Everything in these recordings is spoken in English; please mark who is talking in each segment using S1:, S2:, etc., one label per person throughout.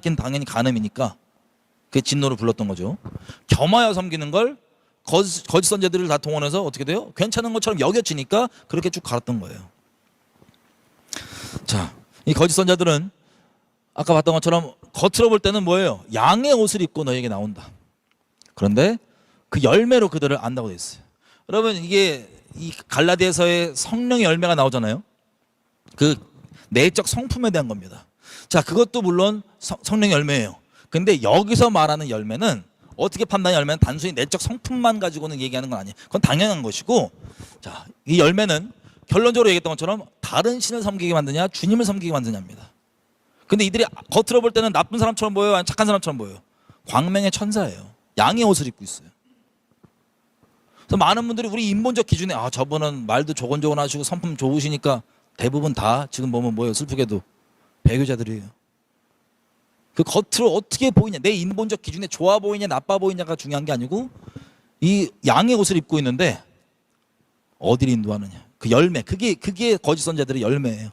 S1: 긴 당연히 간음이니까 그게 진노를 불렀던 거죠. 겸하여 섬기는 걸 거짓 선지자들을 다 동원해서 어떻게 돼요? 괜찮은 것처럼 여겨지니까 그렇게 쭉 갈았던 거예요. 자, 이 거짓 선지자들은 아까 봤던 것처럼 겉으로 볼 때는 뭐예요? 양의 옷을 입고 너에게 나온다. 그런데 그 열매로 그들을 안다고 돼 있어요. 여러분, 이게 이 갈라디아서의 성령의 열매가 나오잖아요. 그 내적 성품에 대한 겁니다. 자, 그것도 물론 성령의 열매예요. 근데 여기서 말하는 열매는 어떻게 판단이 열매는 단순히 내적 성품만 가지고는 얘기하는 건 아니에요. 그건 당연한 것이고, 자, 이 열매는 결론적으로 얘기했던 것처럼 다른 신을 섬기게 만드냐 주님을 섬기게 만드냐입니다. 근데 이들이 겉으로 볼 때는 나쁜 사람처럼 보여요? 아니면 착한 사람처럼 보여요? 광명의 천사예요. 양의 옷을 입고 있어요. 그래서 많은 분들이 우리 인본적 기준에 저분은 말도 조곤조곤하시고 성품 좋으시니까 대부분 다 지금 보면 뭐예요? 슬프게도 배교자들이에요. 그 겉으로 어떻게 보이냐, 내 인본적 기준에 좋아 보이냐 나빠 보이냐가 중요한 게 아니고 이 양의 옷을 입고 있는데 어디를 인도하느냐, 그 열매, 그게 거짓 선지자들의 열매예요.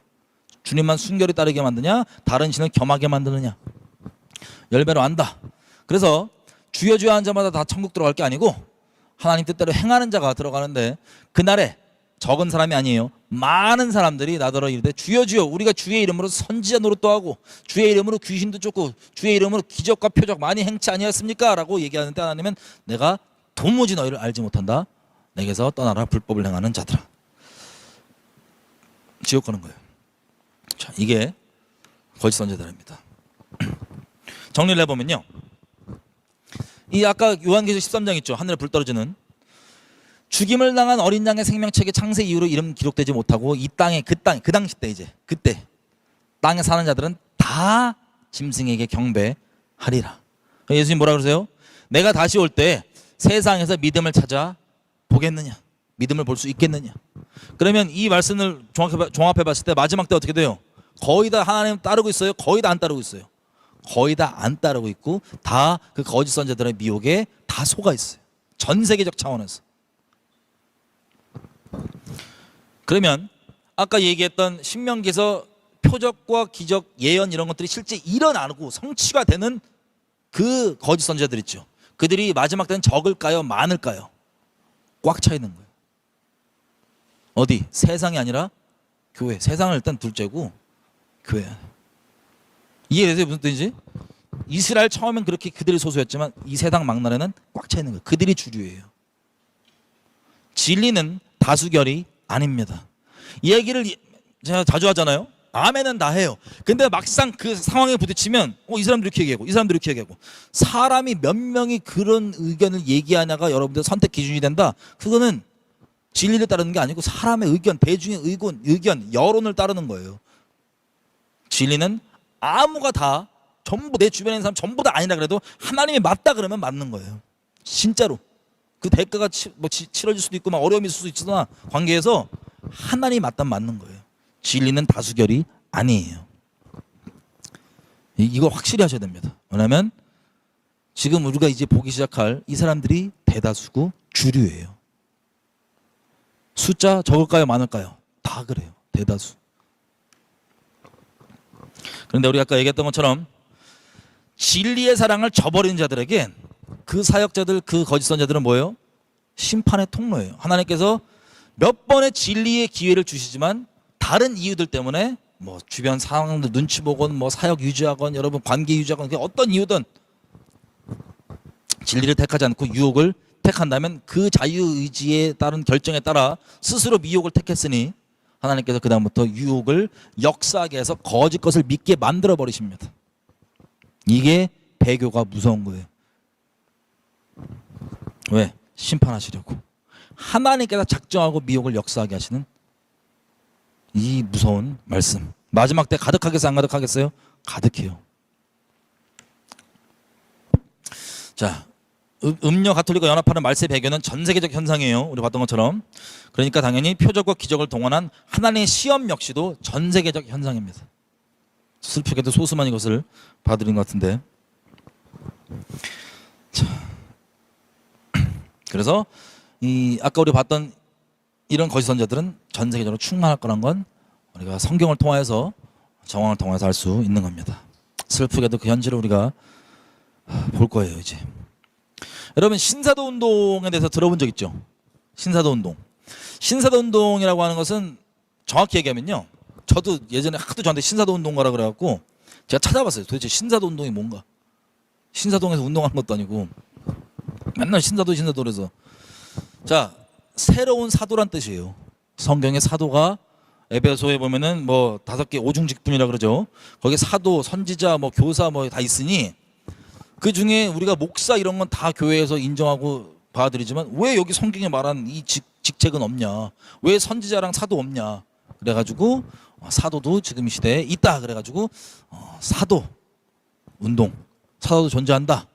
S1: 주님만 순결히 따르게 만드냐 다른 신을 겸하게 만드느냐, 열매로 안다. 그래서 주여 주여 하는 자마다 다 천국 들어갈 게 아니고 하나님 뜻대로 행하는 자가 들어가는데, 그날에 적은 사람이 아니에요. 많은 사람들이 나더러 이르되 주여 주여 우리가 주의 이름으로 선지자 노릇도 하고 주의 이름으로 귀신도 쫓고 주의 이름으로 기적과 표적 많이 행치 아니하였습니까? 라고 얘기하는데 하나님은 내가 도무지 너희를 알지 못한다. 내게서 떠나라 불법을 행하는 자들아. 지옥 가는 거예요. 자, 이게 거짓 선지자들입니다. 정리를 해보면요, 이 아까 요한계시록 13장 있죠. 하늘에 불 떨어지는 죽임을 당한 어린 양의 생명책에 창세 이후로 이름 기록되지 못하고 이 땅에 그 당시 때 이제 그때 땅에 사는 자들은 다 짐승에게 경배하리라. 예수님 뭐라 그러세요? 내가 다시 올 때 세상에서 믿음을 찾아 보겠느냐, 믿음을 볼 수 있겠느냐. 그러면 이 말씀을 종합해 봤을 때 마지막 때 어떻게 돼요? 거의 다 하나님 따르고 있어요? 거의 다 안 따르고 있어요? 거의 다 안 따르고 있고 다 그 거짓 선지자들의 미혹에 다 속아 있어요. 전 세계적 차원에서. 그러면 아까 얘기했던 신명기에서 표적과 기적, 예언 이런 것들이 실제 일어나고 성취가 되는 그 거짓 선지자들 있죠. 그들이 마지막 때는 적을까요? 많을까요? 꽉 차 있는 거예요. 어디? 세상이 아니라 교회. 세상을 일단 둘째고 교회. 이해되세요? 무슨 뜻인지? 이스라엘 처음엔 그렇게 그들이 소수였지만 이 세상 막날에는 꽉 차 있는 거예요. 그들이 주류예요. 진리는 다수결이 아닙니다. 이 얘기를 제가 자주 하잖아요. 아멘은 다 해요. 근데 막상 그 상황에 부딪히면 이 사람들이 이렇게 얘기하고 이 사람들이 이렇게 얘기하고, 사람이 몇 명이 그런 의견을 얘기하냐가 여러분들 선택 기준이 된다. 그거는 진리를 따르는 게 아니고 사람의 의견, 대중의 의견, 여론을 따르는 거예요. 진리는 아무가 다 전부 내 주변에 있는 사람 전부 다 아니라 그래도 하나님이 맞다 그러면 맞는 거예요. 진짜로. 그 대가가 치러질 수도 있고 막 어려움이 있을 수도 있으나 관계에서 하나님이 맞다면 맞는 거예요. 진리는 다수결이 아니에요. 이거 확실히 하셔야 됩니다. 왜냐하면 지금 우리가 이제 보기 시작할 이 사람들이 대다수고 주류예요. 숫자 적을까요? 많을까요? 다 그래요. 대다수. 그런데 우리가 아까 얘기했던 것처럼 진리의 사랑을 저버리는 자들에게 그 사역자들, 그 거짓 선자들은 뭐예요? 심판의 통로예요. 하나님께서 몇 번의 진리의 기회를 주시지만 다른 이유들 때문에 뭐 주변 상황들 눈치 보건 뭐 사역 유지하건 여러분 관계 유지하건 어떤 이유든 진리를 택하지 않고 유혹을 택한다면 그 자유의지에 따른 결정에 따라 스스로 미혹을 택했으니 하나님께서 그 다음부터 유혹을 역사하게 해서 거짓 것을 믿게 만들어 버리십니다. 이게 배교가 무서운 거예요. 왜? 심판하시려고. 하나님께서 작정하고 미혹을 역사하게 하시는 이 무서운 말씀. 마지막 때 가득하겠어요? 안 가득하겠어요? 가득해요. 자, 음료 가톨릭과 연합하는 말세 배교는 전 세계적 현상이에요. 우리 봤던 것처럼. 그러니까 당연히 표적과 기적을 동원한 하나님의 시험 역시도 전 세계적 현상입니다. 슬프게도 소수만 이것을 받아들인 것 같은데. 자, 그래서 이 아까 우리 봤던 이런 거짓 선자들은 전 세계적으로 충만할 거란 건 우리가 성경을 통하여서 정황을 통해서 알 수 있는 겁니다. 슬프게도 그 현실을 우리가 볼 거예요 이제. 여러분 신사도 운동에 대해서 들어본 적 있죠? 신사도 운동. 신사도 운동이라고 하는 것은 정확히 얘기하면요, 저도 예전에 하도 저한테 신사도 운동가라 그래갖고 제가 찾아봤어요. 도대체 신사도 운동이 뭔가. 신사동에서 운동하는 것도 아니고 맨날 신사도 그래서. 자, 새로운 사도란 뜻이에요. 성경의 사도가 에베소에 보면은 뭐 5개 오중직분이라 그러죠. 거기 사도, 선지자, 뭐 교사 뭐 다 있으니 그 중에 우리가 목사 이런 건 다 교회에서 인정하고 봐드리지만 왜 여기 성경에 말한 이 직책은 없냐? 왜 선지자랑 사도 없냐? 그래가지고 사도도 지금 이 시대에 있다. 그래가지고 사도 운동, 사도도 존재한다.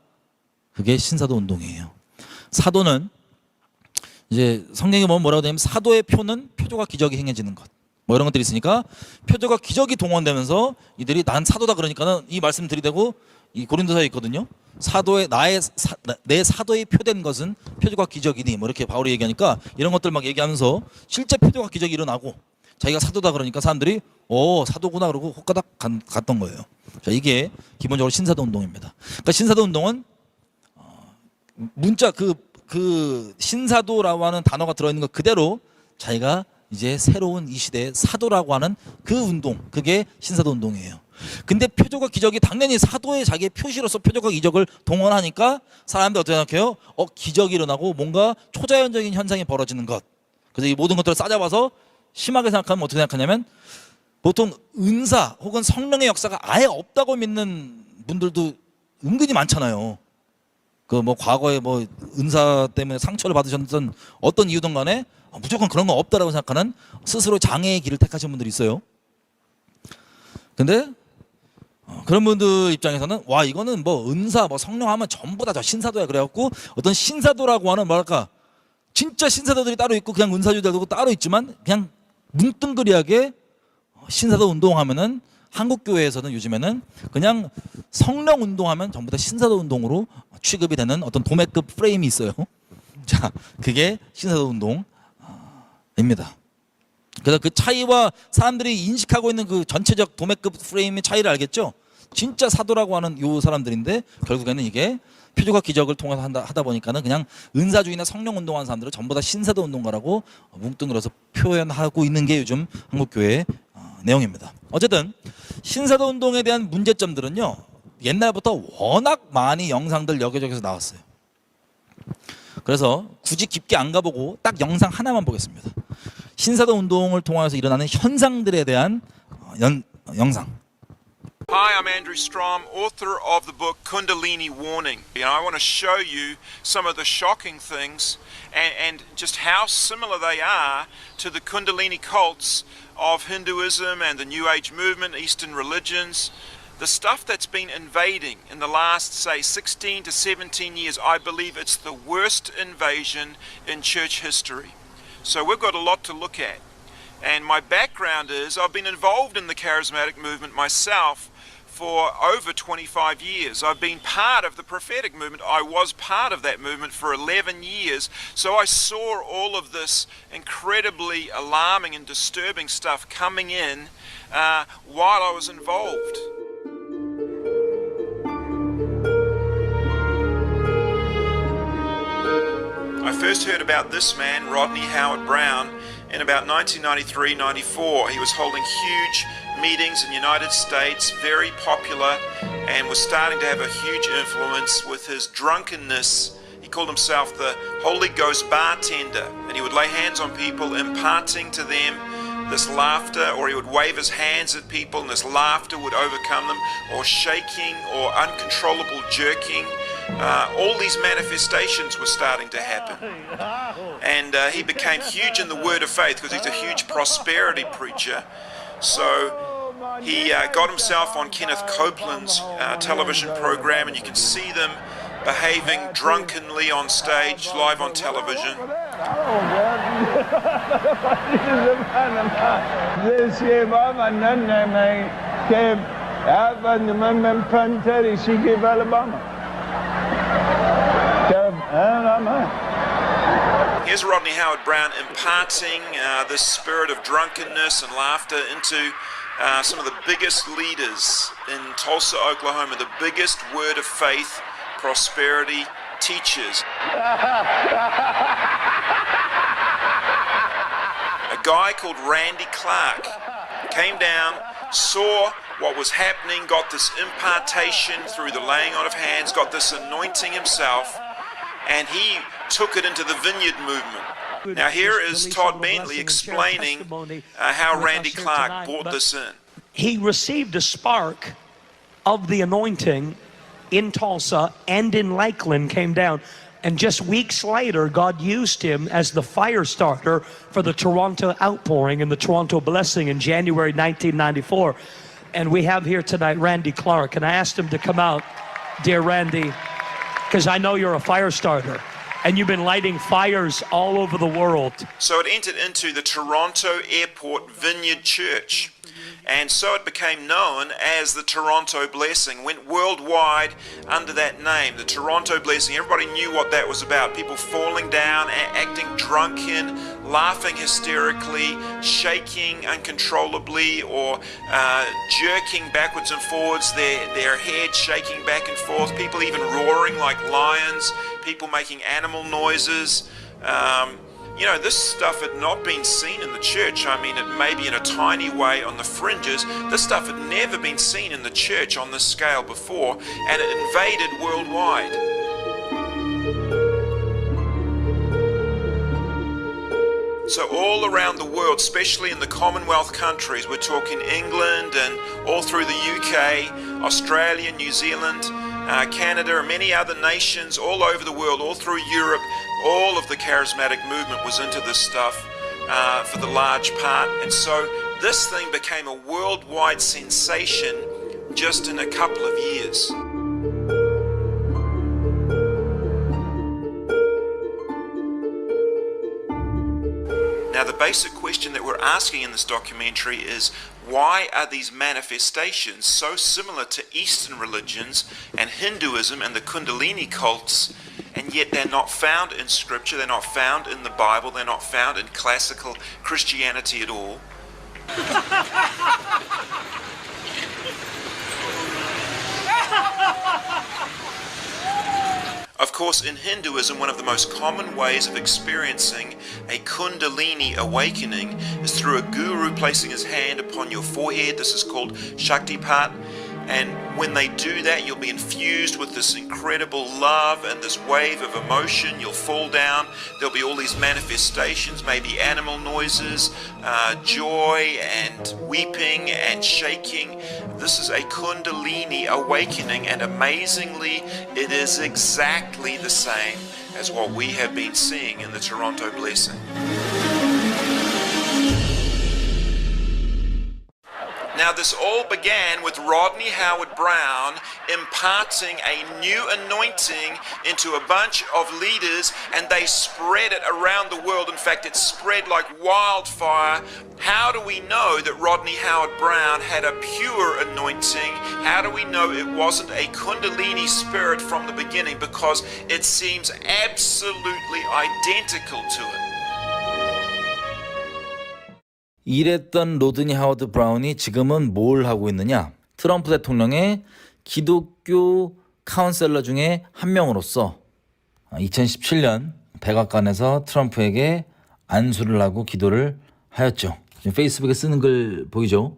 S1: 그게 신사도 운동이에요. 사도는 이제 성경에 보면 뭐라고 되냐면 사도의 표는 표적과 기적이 행해지는 것. 뭐 이런 것들이 있으니까 표적과 기적이 동원되면서 이들이 난 사도다 그러니까는 이 말씀 들이대고 이 고린도서에 있거든요. 사도의 내 사도의 표된 것은 표적과 기적이니 뭐 이렇게 바울이 얘기하니까 이런 것들 막 얘기하면서 실제 표적과 기적이 일어나고 자기가 사도다 그러니까 사람들이 사도구나 그러고 호가닥 갔던 거예요. 자, 이게 기본적으로 신사도 운동입니다. 그러니까 신사도 운동은 문자 그 신사도라고 하는 단어가 들어있는 것 그대로 자기가 이제 새로운 이 시대의 사도라고 하는 그 운동, 그게 신사도 운동이에요. 근데 표적과 기적이 당연히 사도의 자기의 표시로서 표적과 기적을 동원하니까 사람들이 어떻게 생각해요? 기적이 일어나고 뭔가 초자연적인 현상이 벌어지는 것. 그래서 이 모든 것들을 싸잡아서 심하게 생각하면 어떻게 생각하냐면 보통 은사 혹은 성령의 역사가 아예 없다고 믿는 분들도 은근히 많잖아요. 그 뭐 과거에 뭐 은사 때문에 상처를 받으셨던 어떤 이유든 간에 무조건 그런 거 없다라고 생각하는 스스로 장애의 길을 택하신 분들이 있어요. 근데 그런 분들 입장에서는 와 이거는 뭐 은사 뭐 성령 하면 전부 다 저 신사도야 그래갖고 어떤 신사도라고 하는 뭐랄까 진짜 신사도들이 따로 있고 그냥 은사주들도 따로 있지만 그냥 뭉뚱그리하게 신사도 운동하면은 한국 교회에서는 요즘에는 그냥 성령 운동하면 전부 다 신사도 운동으로 취급이 되는 어떤 도매급 프레임이 있어요. 자, 그게 신사도 운동입니다. 그래서 그 차이와 사람들이 인식하고 있는 그 전체적 도매급 프레임의 차이를 알겠죠? 진짜 사도라고 하는 요 사람들인데 결국에는 이게 표적과 기적을 통해서 하다 보니까는 그냥 은사주의나 성령 운동하는 사람들을 전부 다 신사도 운동가라고 뭉뚱그려서 표현하고 있는 게 요즘 한국 교회의 내용입니다. 어쨌든 신사도 운동에 대한 문제점들은요, 옛날부터 워낙 많이 영상들 여기저기서 나왔어요. 그래서 굳이 깊게 안 가보고 딱 영상 하나만 보겠습니다. 신사도 운동을 통해서 일어나는 현상들에 대한 영상.
S2: Hi, I'm Andrew Strom, author of the book Kundalini Warning. I want to show you some of the shocking things and just how similar they are to the Kundalini cults of Hinduism and the New Age movement, Eastern religions. The stuff that's been invading in the last, say, 16 to 17 years, I believe it's the worst invasion in church history. So we've got a lot to look at. And my background is I've been involved in the charismatic movement myself for over 25 years. I've been part of the prophetic movement. I was part of that movement for 11 years. So I saw all of this incredibly alarming and disturbing stuff coming in while I was involved. I first heard about this man, Rodney Howard-Browne, in about 1993-94. He was holding huge meetings in the United States, very popular, and was starting to have a huge influence with his drunkenness. He called himself the Holy Ghost bartender, and he would lay hands on people, imparting to them this laughter, or he would wave his hands at people and this laughter would overcome them, or shaking or uncontrollable jerking. All these manifestations were starting to happen. And he became huge in the word of faith because he's a huge prosperity preacher. So he got himself on Kenneth Copeland's television program, and you can see them behaving drunkenly on stage, live on television. Here's Rodney Howard Brown imparting this spirit of drunkenness and laughter into some of the biggest leaders in Tulsa, Oklahoma, the biggest word of faith, prosperity teachers. A guy called Randy Clark came down, saw what was happening, got this impartation through the laying on of hands, got this anointing himself, and he took it into the Vineyard movement. Now here is Todd Bentley explaining how Randy Clark brought this in.
S3: He received a spark of the anointing in Tulsa and in Lakeland came down. And just weeks later, God used him as the fire starter for the Toronto outpouring and the Toronto blessing in January 1994. And we have here tonight Randy Clark. And I asked him to come out, dear Randy, because I know you're a fire starter. And you've been lighting fires all over the world.
S2: So it entered into the Toronto Airport Vineyard Church. And so it became known as the Toronto Blessing, went worldwide under that name, the Toronto Blessing. Everybody knew what that was about. People falling down, acting drunken, laughing hysterically, shaking uncontrollably, or jerking backwards and forwards, their head shaking back and forth, people even roaring like lions, people making animal noises. You know, this stuff had not been seen in the church. I mean, it may be in a tiny way on the fringes. This stuff had never been seen in the church on this scale before, and it invaded worldwide. So all around the world, especially in the Commonwealth countries, we're talking England and all through the UK, Australia, New Zealand, Canada, and many other nations all over the world, all through Europe, all of the charismatic movement was into this stuff for the large part. And so this thing became a worldwide sensation just in a couple of years. Now the basic question that we're asking in this documentary is, why are these manifestations so similar to Eastern religions and Hinduism and the Kundalini cults, and yet they're not found in Scripture, they're not found in the Bible, they're not found in classical Christianity at all? Of course, in Hinduism, one of the most common ways of experiencing a Kundalini awakening is through a guru placing his hand upon your forehead. This is called Shaktipat. And when they do that, you'll be infused with this incredible love and this wave of emotion. You'll fall down. There'll be all these manifestations, maybe animal noises, joy and weeping and shaking. This is a Kundalini awakening, and amazingly, it is exactly the same as what we have been seeing in the Toronto Blessing. Now this all began with Rodney Howard Brown imparting a new anointing into a bunch of leaders, and they spread it around the world. In fact, it spread like wildfire. How do we know that Rodney Howard Brown had a pure anointing? How do we know it wasn't a Kundalini spirit from the beginning? Because it seems absolutely identical to it.
S1: 이랬던 로드니 하워드 브라운이 지금은 뭘 하고 있느냐? 트럼프 대통령의 기독교 카운셀러 중에 한 명으로서 2017년 백악관에서 트럼프에게 안수를 하고 기도를 하였죠. 지금 페이스북에 쓰는 글 보이죠?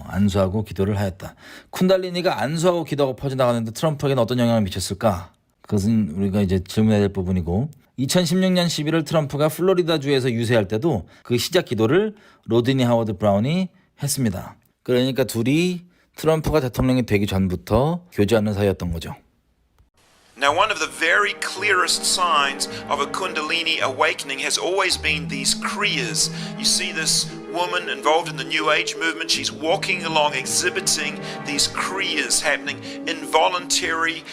S1: 안수하고 기도를 하였다. 쿤달리니가 안수하고 기도하고 퍼져나가는데 트럼프에게는 어떤 영향을 미쳤을까? 그것은 우리가 이제 질문해야 될 부분이고, 2016년 11월 트럼프가 플로리다주에서 유세할 때도 그 시작 기도를 로드니 하워드 브라운이 했습니다. 그러니까 둘이 트럼프가 대통령이 되기 전부터 교제하는 사이였던 거죠.
S2: Now, one of the very clearest signs of a Kundalini awakening has always been these Kriyas. You see this woman involved in the New Age movement. She's walking along exhibiting these Kriyas happening, involuntary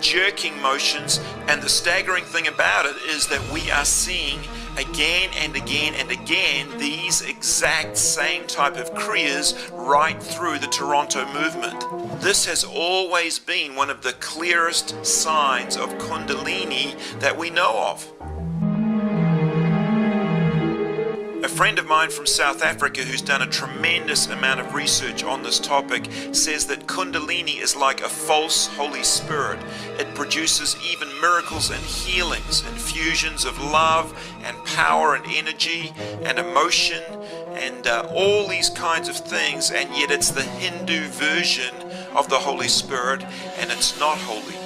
S2: jerking motions. And the staggering thing about it is that we are seeing again and again and again these exact same type of Kriyas right through the Toronto movement. This has always been one of the clearest signs of Kundalini that we know of. A friend of mine from South Africa who's done a tremendous amount of research on this topic says that Kundalini is like a false Holy Spirit. It produces even miracles and healings, infusions of love and power and energy and emotion and all these kinds of things, and yet it's the Hindu version of the Holy Spirit, and it's not holy.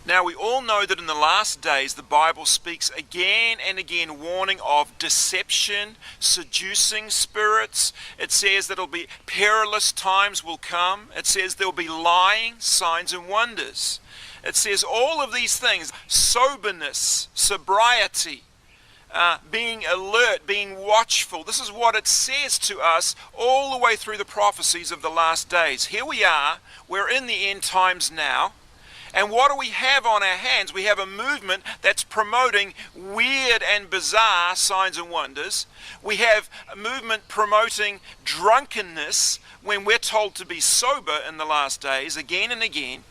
S2: Now, we all know that in the last days, the Bible speaks again and again warning of deception, seducing spirits. It says that it'll be perilous times will come. It says there'll be lying, signs and wonders. It says all of these things, soberness, sobriety, being alert, being watchful. This is what it says to us all the way through the prophecies of the last days. Here we are, we're in the end times now. And what do we have on our hands? We have a movement that's promoting weird and bizarre signs and wonders. We have a movement promoting drunkenness when we're told to be sober in the last days, again and again.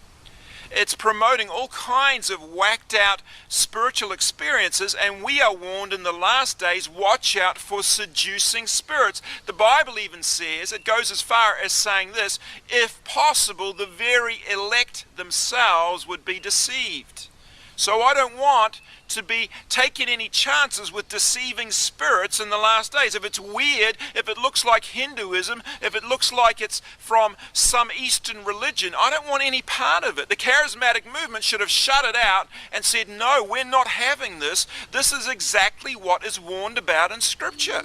S2: It's promoting all kinds of whacked out spiritual experiences, and we are warned in the last days, watch out for seducing spirits. The Bible even says, it goes as far as saying this, if possible, the very elect themselves would be deceived. So I don't want to be taking any chances with deceiving spirits in the last days. If it's weird, if it looks like Hinduism, if it looks like it's from some Eastern religion, I don't want any part of it. The charismatic movement should have shut it out and said, no, we're not having this. This is exactly what is warned about in Scripture.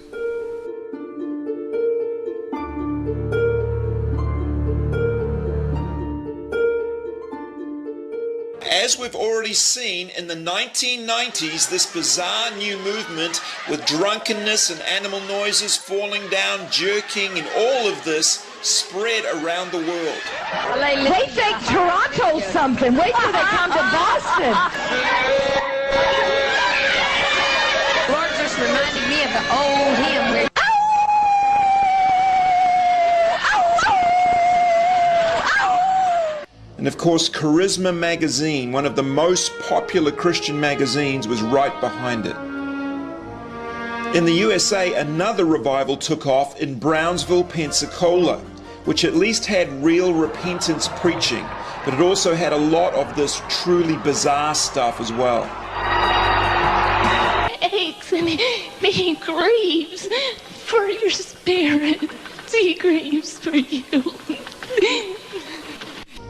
S2: As we've already seen in the 1990s, this bizarre new movement with drunkenness and animal noises, falling down, jerking, and all of this spread around the world.
S4: They think Toronto's something. Wait till they come to Boston.
S5: Lord just reminded me of the old hymn where
S2: And of course, Charisma magazine, one of the most popular Christian magazines, was right behind it. In the USA, another revival took off in Brownsville, Pensacola, which at least had real repentance preaching, but it also had a lot of this truly bizarre stuff as well.
S6: Aches and he grieves for your spirit. He grieves for you.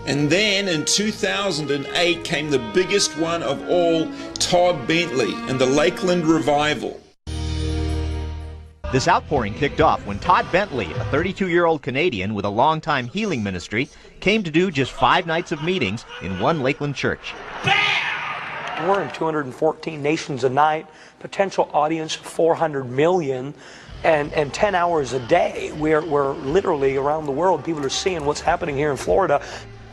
S2: And then in 2008 came the biggest one of all, Todd Bentley and the Lakeland Revival.
S7: This outpouring kicked off when Todd Bentley, a 32-year-old Canadian with a long-time healing ministry, came to do just 5 nights of meetings in one Lakeland church.
S3: We're in 214 nations a night, potential audience 400 million, and 10 hours a day. We're literally around the world. People are seeing what's happening here in Florida.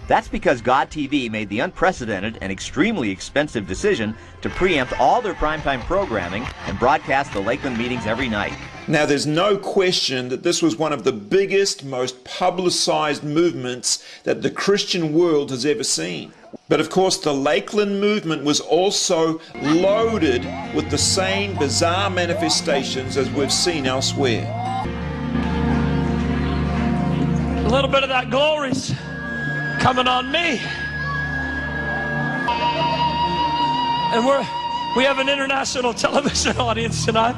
S7: That's because God TV made the unprecedented and extremely expensive decision to preempt all their primetime programming and broadcast the Lakeland meetings every night.
S2: Now, there's no question that this was one of the biggest, most publicized movements that the Christian world has ever seen. But of course, the Lakeland movement was also loaded with the same bizarre manifestations as we've seen elsewhere.
S3: A little bit of that glory's coming on me. And we have an international television audience tonight.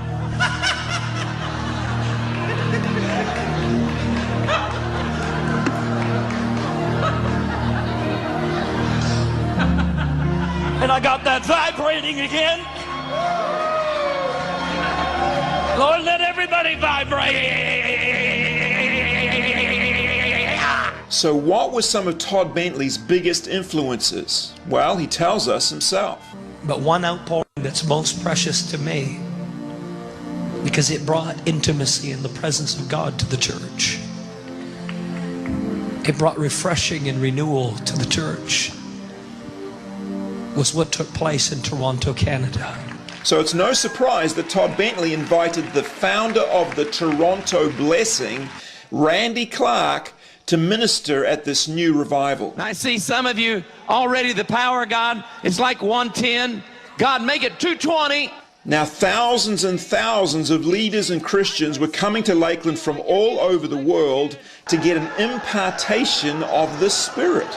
S3: And I got that vibrating again. Lord, let everybody vibrate.
S2: So what were some of Todd Bentley's biggest influences? Well, he tells us himself.
S3: But one outpouring that's most precious to me, because it brought intimacy in the presence of God to the church. It brought refreshing and renewal to the church, was what took place in Toronto, Canada.
S2: So it's no surprise that Todd Bentley invited the founder of the Toronto Blessing, Randy Clark, to minister at this new revival.
S8: I see some of you already, the power of God, it's like 110. God, make it 220.
S2: Now, thousands and thousands of leaders and Christians were coming to Lakeland from all over the world to get an impartation of the Spirit.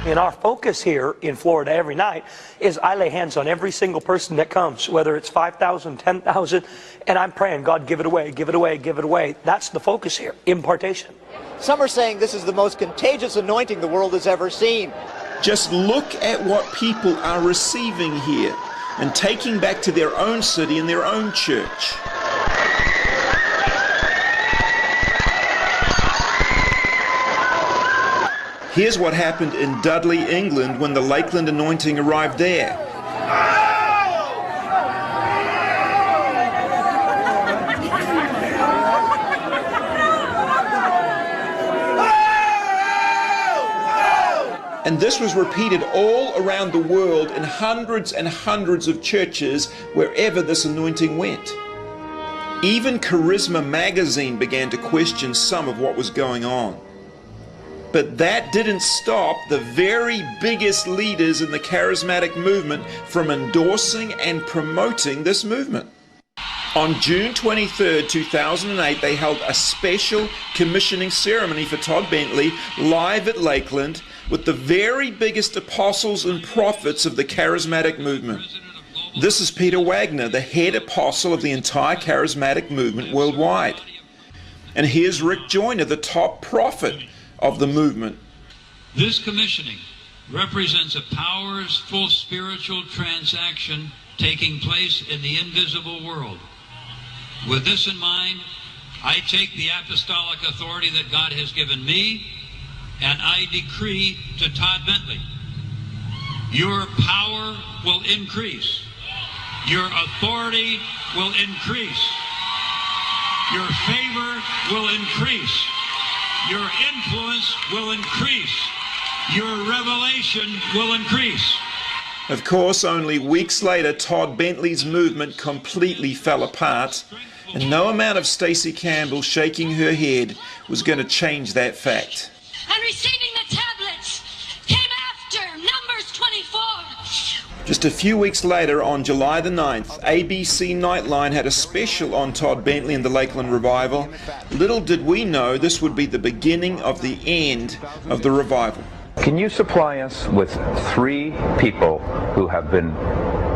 S3: And our focus here in Florida every night is I lay hands on every single person that comes, whether it's 5,000, 10,000, and I'm praying, God, give it away, give it away, give it away. That's the focus here, impartation.
S9: Some are saying this is the most contagious anointing the world has ever seen.
S2: Just look at what people are receiving here and taking back to their own city and their own church. Here's what happened in Dudley, England, when the Lakeland anointing arrived there. And this was repeated all around the world in hundreds and hundreds of churches wherever this anointing went. Even Charisma magazine began to question some of what was going on. But that didn't stop the very biggest leaders in the charismatic movement from endorsing and promoting this movement. On June 23, 2008, they held a special commissioning ceremony for Todd Bentley live at Lakeland with the very biggest apostles and prophets of the charismatic movement. This is Peter Wagner, the head apostle of the entire charismatic movement worldwide. And here's Rick Joyner, the top prophet of the movement.
S10: This commissioning represents a powerful spiritual transaction taking place in the invisible world. With this in mind, I take the apostolic authority that God has given me, and I decree to Todd Bentley, your power will increase, your authority will increase, your favor will increase, your influence will increase, your revelation will increase.
S2: Of course, only weeks later, Todd Bentley's movement completely fell apart, and no amount of Stacey Campbell shaking her head was going to change that fact.
S5: And receiving the tablets came after Numbers 24.
S2: Just a few weeks later, on July the 9th, ABC Nightline had a special on Todd Bentley and the Lakeland Revival. Little did we know this would be the beginning of the end of the revival.
S11: Can you supply us with 3 people who have been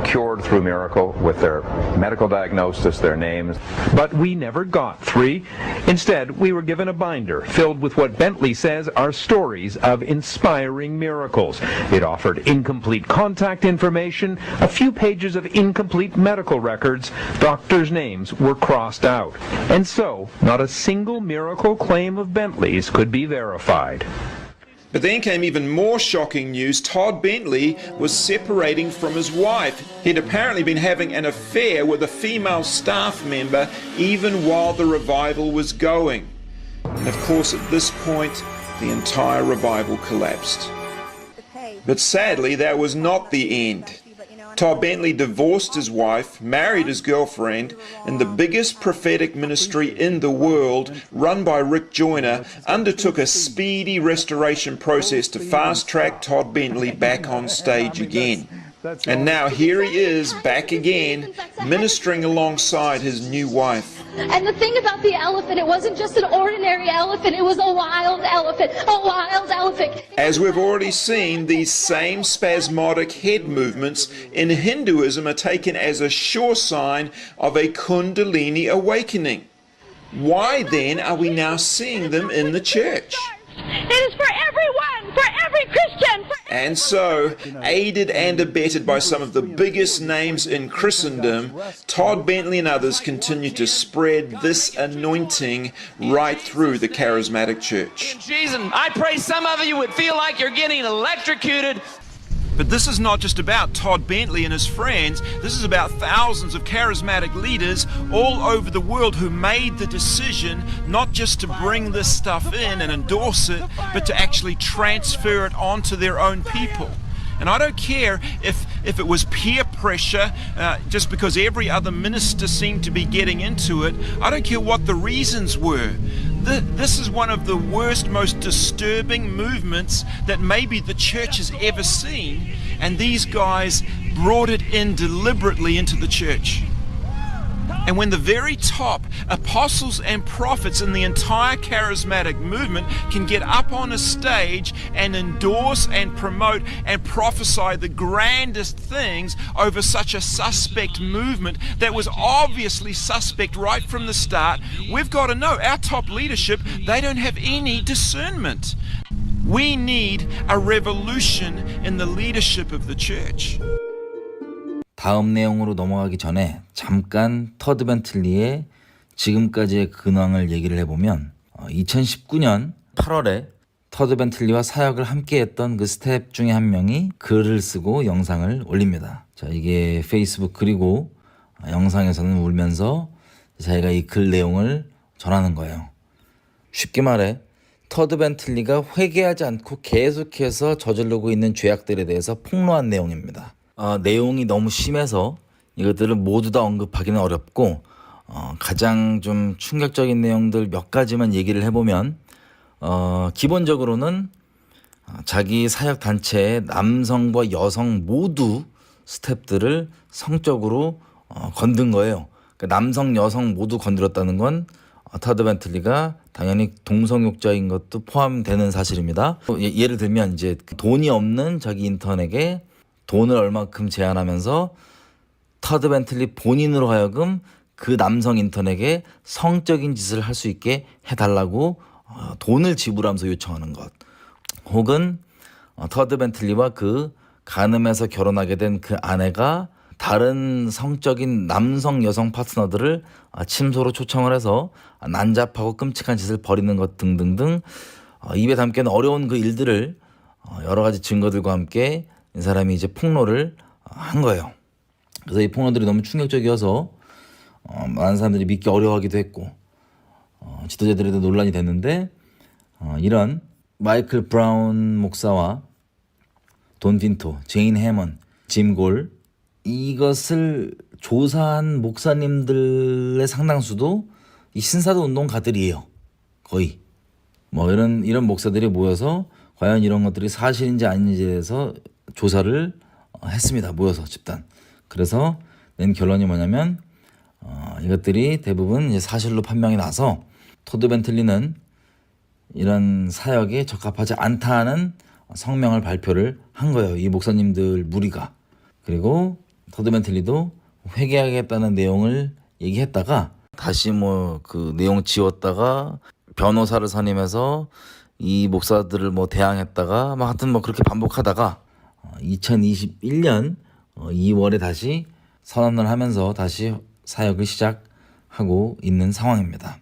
S11: cured through miracle with their medical diagnosis, their names?
S12: But we never got 3. Instead, we were given a binder filled with what Bentley says are stories of inspiring miracles. It offered incomplete contact information, a few pages of incomplete medical records, doctors' names were crossed out. And so, not a single miracle claim of Bentley's could be verified.
S2: But then came even more shocking news. Todd Bentley was separating from his wife. He'd apparently been having an affair with a female staff member even while the revival was going. And of course, at this point, the entire revival collapsed. But sadly, that was not the end. Todd Bentley divorced his wife, married his girlfriend, and the biggest prophetic ministry in the world, run by Rick Joyner, undertook a speedy restoration process to fast-track Todd Bentley back on stage again. And now here he is, back again, ministering alongside his new wife.
S6: And the thing about the elephant, it wasn't just an ordinary elephant, it was a wild elephant, a wild elephant.
S2: As we've already seen, these same spasmodic head movements in Hinduism are taken as a sure sign of a Kundalini awakening. Why then are we now seeing them in the church?
S4: It is for everyone, for every Christian.
S2: And so, aided and abetted by some of the biggest names in Christendom, Todd Bentley and others continue to spread this anointing right through the charismatic church.
S8: I pray some of you would feel like you're getting electrocuted.
S2: But this is not just about Todd Bentley and his friends. This is about thousands of charismatic leaders all over the world who made the decision not just to bring this stuff in and endorse it, but to actually transfer it onto their own people. And I don't care if it was peer pressure, just because every other minister seemed to be getting into it. I don't care what the reasons were. This is one of the worst, most disturbing movements that maybe the church has ever seen, and these guys brought it in deliberately into the church. And when the very top apostles and prophets in the entire charismatic movement can get up on a stage and endorse and promote and prophesy the grandest things over such a suspect movement that was obviously suspect right from the start, we've got to know our top leadership, they don't have any discernment. We need a revolution in the leadership of the church.
S1: 다음 내용으로 넘어가기 전에 잠깐 터드 벤틀리의 지금까지의 근황을 얘기를 해보면 2019년 8월에 터드 벤틀리와 사역을 함께했던 그 스텝 중에 한 명이 글을 쓰고 영상을 올립니다. 자, 이게 페이스북 글이고 영상에서는 울면서 자기가 이 글 내용을 전하는 거예요. 쉽게 말해 터드 벤틀리가 회개하지 않고 계속해서 저지르고 있는 죄악들에 대해서 폭로한 내용입니다. 내용이 너무 심해서 이것들을 모두 다 언급하기는 어렵고 가장 좀 충격적인 내용들 몇 가지만 얘기를 해보면 기본적으로는 자기 사역 단체의 남성과 여성 모두 스태프들을 성적으로 건든 거예요. 그러니까 남성, 여성 모두 건드렸다는 건 터드 벤틀리가 당연히 동성욕자인 것도 포함되는 사실입니다. 예를 들면 이제 돈이 없는 자기 인턴에게 돈을 얼마큼 제한하면서 터드 벤틀리 본인으로 하여금 그 남성 인턴에게 성적인 짓을 할 수 있게 해달라고 돈을 지불하면서 요청하는 것, 혹은 터드 벤틀리와 그 간음해서 결혼하게 된 그 아내가 다른 성적인 남성 여성 파트너들을 침소로 초청을 해서 난잡하고 끔찍한 짓을 벌이는 것 등등등 입에 담기는 어려운 그 일들을 여러 가지 증거들과 함께 이 사람이 이제 폭로를 한 거예요. 그래서 이 폭로들이 너무 충격적이어서 많은 사람들이 믿기 어려워하기도 했고 지도자들에도 논란이 됐는데 이런 마이클 브라운 목사와 돈 빈토, 제인 해먼, 짐 골 이것을 조사한 목사님들의 상당수도 이 신사도 운동가들이에요. 거의 이런 목사들이 모여서 과연 이런 것들이 사실인지 아닌지에 대해서 조사를 했습니다. 모여서 집단. 그래서 낸 결론이 뭐냐면 이것들이 대부분 이제 사실로 판명이 나서 토드 벤틀리는 이런 사역에 적합하지 않다는 성명을 발표를 한 거예요. 이 목사님들 무리가. 그리고 토드 벤틀리도 회개하겠다는 내용을 얘기했다가 다시 그 내용 지웠다가 변호사를 선임해서 이 목사들을 대항했다가 하여튼 그렇게 반복하다가 2021년 2월에 다시 선언을 하면서 다시 사역을 시작하고 있는 상황입니다.